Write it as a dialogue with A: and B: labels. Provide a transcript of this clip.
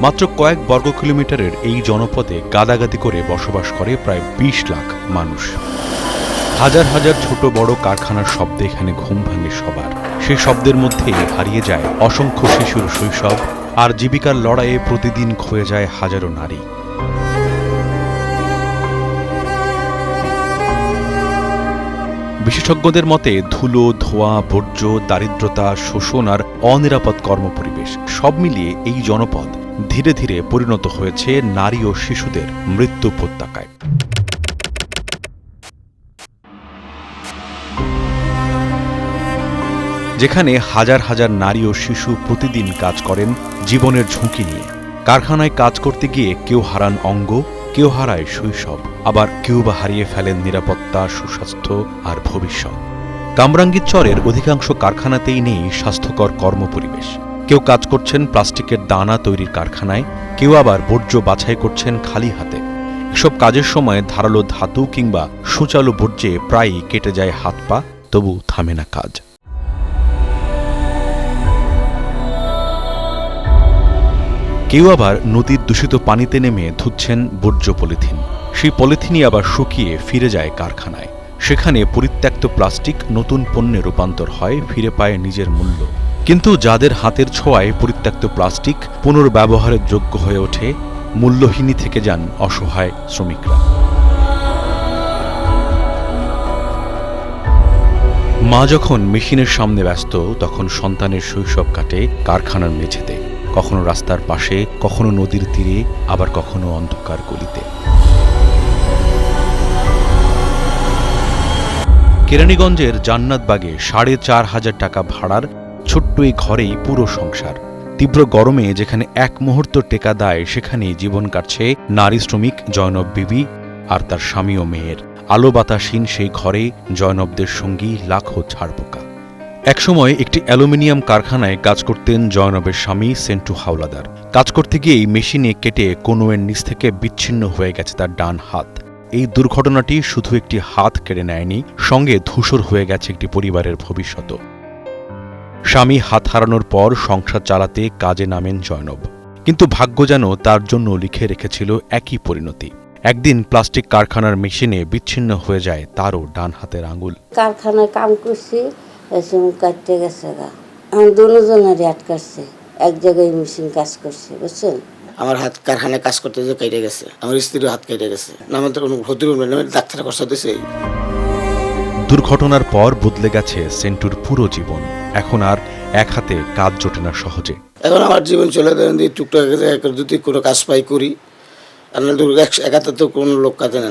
A: মাত্র কয়েক বর্গ কিলোমিটারের এই জনপদে গাদাগাদি করে বসবাস করে প্রায় ২০ লাখ মানুষ। হাজার হাজার ছোট বড় কারখানার শব্দে এখানে ঘুম ভাঙে সবার। সেই শব্দের মধ্যে হারিয়ে যায় অসংখ্য শিশুর শৈশব, আর জীবিকার লড়াইয়ে প্রতিদিন ক্ষয়ে যায় হাজারো নারী। বিশেষজ্ঞদের মতে ধুলো, ধোঁয়া, বর্জ্য, দারিদ্রতা, শোষণ আর অনিরাপদ কর্মপরিবেশ সব মিলিয়ে এই জনপদ ধীরে ধীরে পরিণত হয়েছে নারী ও শিশুদের মৃত্যু উপত্যকায়। যেখানে হাজার হাজার নারী ও শিশু প্রতিদিন কাজ করেন জীবনের ঝুঁকি নিয়ে। কারখানায় কাজ করতে গিয়ে কেউ হারান অঙ্গ, কেউ হারায় শৈশব, আবার কেউ বা হারিয়ে ফেলেন নিরাপত্তা, সুস্বাস্থ্য আর ভবিষ্যৎ। কামরাঙ্গীরচরের অধিকাংশ কারখানাতেই নেই স্বাস্থ্যকর কর্মপরিবেশ। কেউ কাজ করছেন প্লাস্টিকের দানা তৈরির কারখানায়, কেউ আবার বর্জ্য বাছাই করছেন খালি হাতে। এসব কাজের সময় ধারালো ধাতু কিংবা সূচালো বর্জ্যে প্রায়ই কেটে যায় হাত পা, তবু থামে না কাজ। কেউ আবার নদীর দূষিত পানিতে নেমে ধুচ্ছেন বর্জ্য পলিথিন। সেই পলিথিনই আবার শুকিয়ে ফিরে যায় কারখানায়। সেখানে পরিত্যক্ত প্লাস্টিক নতুন পণ্যে রূপান্তর হয়, ফিরে পায় নিজের মূল্য। কিন্তু যাদের হাতের ছোঁয়ায় পরিত্যক্ত প্লাস্টিক পুনর্ব্যবহারের যোগ্য হয়ে ওঠে, মূল্যহীনই থেকে যান অসহায় শ্রমিকরা। মা যখন মেশিনের সামনে ব্যস্ত, তখন সন্তানের শৈশব কাটে কারখানার মেঝেতে, কখনো রাস্তার পাশে, কখনো নদীর তীরে, আবার কখনো অন্ধকার গলিতে। কেরানীগঞ্জের জান্নাতবাগে ৪৫০০ টাকা ভাড়ার ছোট্ট এই ঘরেই পুরো সংসার। তীব্র গরমে যেখানে এক মুহূর্ত টেকা দেয়, সেখানেই জীবন কাটছে নারী শ্রমিক জয়নব বিবি আর তার স্বামী ও মেয়ের। আলো বাতাসহীন সেই ঘরে জয়নবদের সঙ্গী লাখো ঝাড়পোকা। একসময় একটি অ্যালুমিনিয়াম কারখানায় কাজ করতেন জয়নবের স্বামী সেন্টু হাওলাদার। কাজ করতে গিয়েই মেশিনে কেটে কনুয়ের নিচ থেকে বিচ্ছিন্ন হয়ে গেছে তার ডান হাত। এই দুর্ঘটনাটি শুধু একটি হাত কেড়ে নেয়নি, সঙ্গে ধূসর হয়ে গেছে একটি পরিবারের ভবিষ্যৎ। স্বামী হাত হারানোর পর সংসার চালাতে কাজে নামেন জয়নব, কিন্তু ভাগ্য যেন তার জন্য লিখে রেখেছিল একই পরিণতি। একদিন প্লাস্টিক কারখানার মেশিনে বিচ্ছিন্ন হয়ে যায় তারও ডান হাতের আঙুল।
B: কারখানায় কাম করছি, কাটতে গেছে গা, আমার দুজনেরই আটকাচ্ছে, এক জায়গায় মেশিন কাজ করছে, বুঝছেন।
C: আমার হাত কারখানায় কাজ করতে যে কেটে গেছে, আমার স্ত্রীর হাত কেটে গেছে, আমাদের কোনো ক্ষতির ডাক্তার কষ্ট দিয়েছে।
A: দুর্ঘটনার পর বদলে গেছে সেন্টুর পুরো জীবন। এখন আর এক হাতে কাজ জোটে না সহজে।
C: এখন আমার জীবন চলে যায় টুকটাক যদি কোনো কাজ পাই করি, আর একাতে তো কোনো লোক কাজে নেন।